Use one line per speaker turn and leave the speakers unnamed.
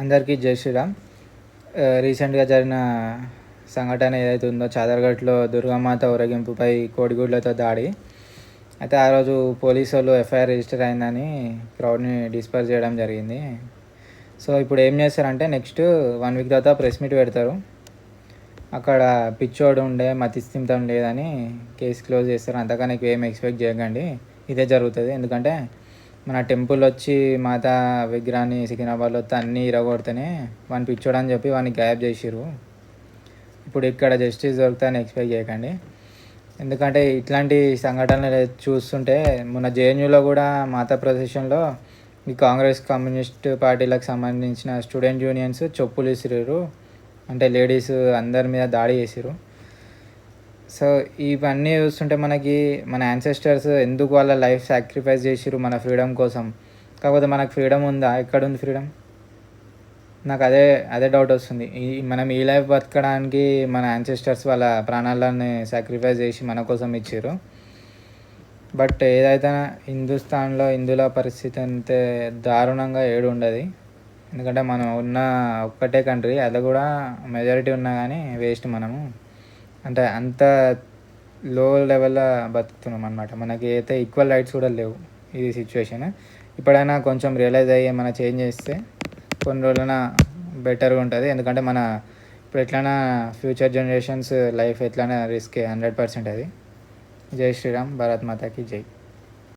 అందరికీ జై శ్రీరామ్. రీసెంట్గా జరిగిన సంఘటన ఏదైతే ఉందో చాదర్ఘట్లో దుర్గామాత ఊరేగింపుపై కోడిగుడ్లతో దాడి. అయితే ఆ రోజు పోలీసు వాళ్ళు ఎఫ్ఐఆర్ రిజిస్టర్ అయిందని క్రౌడ్ని డిస్పర్స్ చేయడం జరిగింది. సో ఇప్పుడు ఏం చేస్తారంటే నెక్స్ట్ 1 వీక్ తర్వాత ప్రెస్ మీట్ పెడతారు. అక్కడ పిచ్చోడు ఉండే మతిస్థిమితం లేదని కేసు క్లోజ్ చేస్తారు. అంతకన్నా ఏం ఎక్స్పెక్ట్ చేయకండి, ఇదే జరుగుతుంది. ఎందుకంటే మన టెంపుల్ వచ్చి మాతా విగ్రహాన్ని సికింద్రాబాద్లో అన్నీ ఇరగొడితేనే వాడిని పిచ్చోడు అని చెప్పి వాడిని గాయబ్ చేసిర్రు. ఇప్పుడు ఇక్కడ జస్టిస్ దొరుకుతాయని ఎక్స్పెక్ట్ చేయకండి. ఎందుకంటే ఇట్లాంటి సంఘటనలు చూస్తుంటే మొన్న జేఎన్యూలో కూడా మాతా ప్రొసెషన్లో ఈ కాంగ్రెస్ కమ్యూనిస్ట్ పార్టీలకు సంబంధించిన స్టూడెంట్ యూనియన్స్ చెప్పులు విసిరారు, అంటే లేడీస్ అందరి మీద దాడి చేసిరు. సో ఇవన్నీ చూస్తుంటే మనకి మన యాన్సెస్టర్స్ ఎందుకు వాళ్ళ లైఫ్ సాక్రిఫైస్ చేసిరు మన ఫ్రీడమ్ కోసం. కాకపోతే మనకు ఫ్రీడమ్ ఉందా? ఎక్కడుంది ఫ్రీడమ్? నాకు అదే డౌట్ వస్తుంది. మనం ఈ లైఫ్ బతకడానికి మన యాన్సెస్టర్స్ వాళ్ళ ప్రాణాలను సాక్రిఫైస్ చేసి మన కోసం ఇచ్చారు. బట్ ఏదైతే హిందుస్థాన్లో హిందువుల పరిస్థితి అంతే దారుణంగా ఏడు ఉండదు. ఎందుకంటే మనం ఉన్న ఒక్కటే కంట్రీ, అది కూడా మెజారిటీ ఉన్నా కానీ వేస్ట్. మనము అంటే అంత లో లెవెల్లో బతుకుతున్నాం అన్నమాట. మనకి అయితే ఈక్వల్ రైట్స్ కూడా లేవు. ఇది సిచ్యువేషన్. ఇప్పుడైనా కొంచెం రియలైజ్ అయ్యి ఏమైనా చేంజ్ చేస్తే కొన్ని రోజులైనా బెటర్గా ఉంటుంది. ఎందుకంటే మన ఇప్పుడు ఎట్లైనా ఫ్యూచర్ జనరేషన్స్ లైఫ్ ఎట్లైనా రిస్కే 100% అది. జై శ్రీరామ్. భారత్ మాతాకి జై.